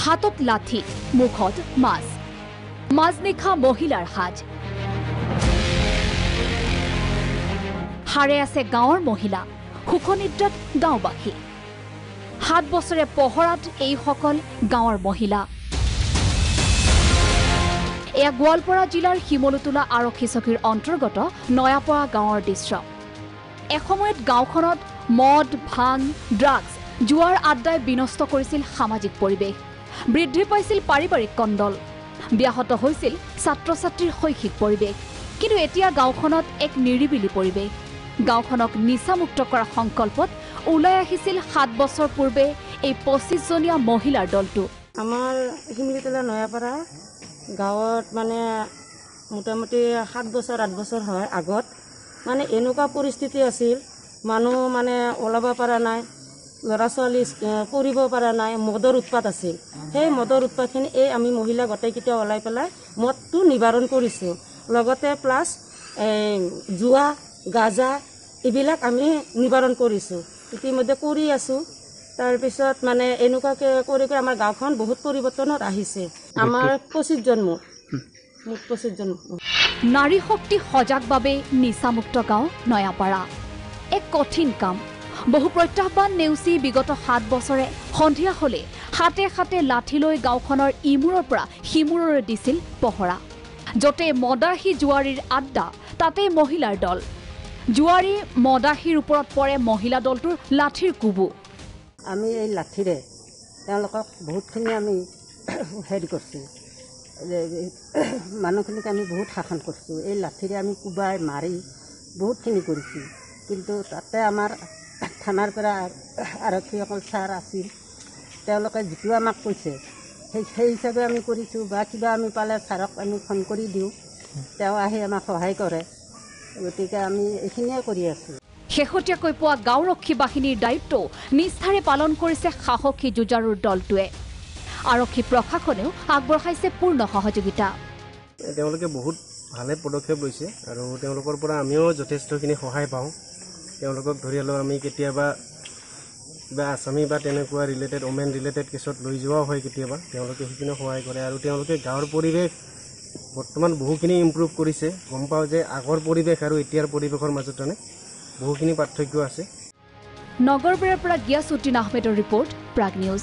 হাতত লাঠি, মুখত মাছ। মাজনিশা মহিলাৰ সাজ। হাৰে আছে গাঁৱৰ মহিলা, সুখনিদ্ৰাত গাঁওবাসী। 7 বছৰে পহৰাত এইসকল গাঁৱৰ মহিলা। এয়া গোৱালপাৰা জিলাৰ শিমলুতোলা আৰক্ষী চকীৰ অন্তৰ্গত নয়াপৰা গাঁৱৰ দৃশ্য। এসময়ত গাঁওখনত মদ, ভাং, ড্ৰাগছ, জুৱাৰ আড্ডাই বিনষ্ট কৰিছিল সামাজিক পৰিৱেশ। বৃদ্ধি পাইছিল পাৰিবাৰিক কণ্ডল। ব্যাহত হৈছিল ছাত্ৰ ছাত্ৰীৰ শৈক্ষিক পৰিৱেশ। কিন্তু এতিয়া গাঁওখনত এক নিৰিবিলি পৰিৱেশ। গাঁওখনক নিচামুক্ত কৰাৰ সংকল্পত ওলাই আহিছিল 7 বছৰ পূৰ্বে এই 25জনীয়া মহিলাৰ দলটো। আমাৰ শিমলুতলা নয়াপাৰা গাঁৱত মানে মোটামুটি 7 বছৰ 8 বছৰ হয় আগত মানে এনেকুৱা পৰিস্থিতি আছিল, মানুহ মানে ওলাব পৰা নাই, ল'ৰা ছোৱালী পঢ়িব পৰা নাই, মদৰ উৎপাত আছিল। সেই মদৰ উৎপাতখিনি আমি মহিলা গোটেইকেইটা ওলাই পেলাই মদটো নিবাৰণ কৰিছোঁ। লগতে প্লাছ জুৱা, গাজা এইবিলাক আমি নিবাৰণ কৰিছোঁ, ইতিমধ্যে কৰি আছোঁ। তাৰপিছত মানে এনেকুৱাকৈ কৰি আমাৰ গাঁওখন বহুত পৰিৱৰ্তনত আহিছে। আমাৰ 25জন মুঠ 25জন। নাৰী শক্তি সজাগ বাবে নিচামুক্ত গাঁও নয়াপাৰা এক কঠিন কাম। বহু প্ৰত্যাহ্বান নেওচি বিগত 7 বছৰে সন্ধিয়া হলে হাতে হাতে লাঠি লৈ গাঁওখনৰ ইমূৰৰ পৰা সিমূৰলৈ দিছিল পহৰা। য'তে মদাহী জুৱাৰীৰ আড্ডা তাতে মহিলাৰ দল। জুৱাৰী মদাহীৰ ওপৰত পৰে মহিলা দলটোৰ লাঠিৰ কুবু। আমি এই লাঠিৰে তেওঁলোকক বহুতখিনি আমি হেৰি কৰিছোঁ, মানুহখিনিক আমি বহুত শাসন কৰিছোঁ। এই লাঠিৰে আমি কোবাই মাৰি বহুতখিনি কৰিছোঁ। কিন্তু তাতে আমাৰ থানাৰ পৰা আৰক্ষীসকল ছাৰ আছিল, তেওঁলোকে যিটো আমাক কৈছে সেই হিচাপে আমি কৰিছোঁ। বা কিবা আমি পালে ছাৰক আমি ফোন কৰি দিওঁ, তেওঁ আহি আমাক সহায় কৰে। গতিকে আমি এইখিনিয়ে কৰি আছোঁ। শেহতীয়াকৈ পোৱা গাঁওৰক্ষী বাহিনীৰ দায়িত্বও নিষ্ঠাৰে পালন কৰিছে সাহসী যুঁজাৰুৰ দলটোৱে। আৰক্ষী প্ৰশাসনেও আগবঢ়াইছে পূৰ্ণ সহযোগিতা। তেওঁলোকে বহুত ভালে পদক্ষেপ লৈছে আৰু তেওঁলোকৰ পৰা আমিও যথেষ্টখিনি সহায় পাওঁ। তেওঁলোকক ধৰি লওক আমি কেতিয়াবা কিবা আছামী বা তেনেকুৱা ৰিলেটেড ওমেন ৰিলেটেড কেছত লৈ যোৱাও হয় কেতিয়াবা, তেওঁলোকে সেইখিনি সহায় কৰে। আৰু তেওঁলোকে গাঁৱৰ পৰিৱেশ বৰ্তমান বহুখিনি ইম্প্ৰুভ কৰিছে। গম পাওঁ যে আগৰ পৰিৱেশ আৰু এতিয়াৰ পৰিৱেশৰ মাজত বহুখিনি পাৰ্থক্য আছে। নগৰবেৰাৰ পৰা গিয়াছউদ্দিন আহমেদৰ ৰিপৰ্ট, প্ৰাগ নিউজ।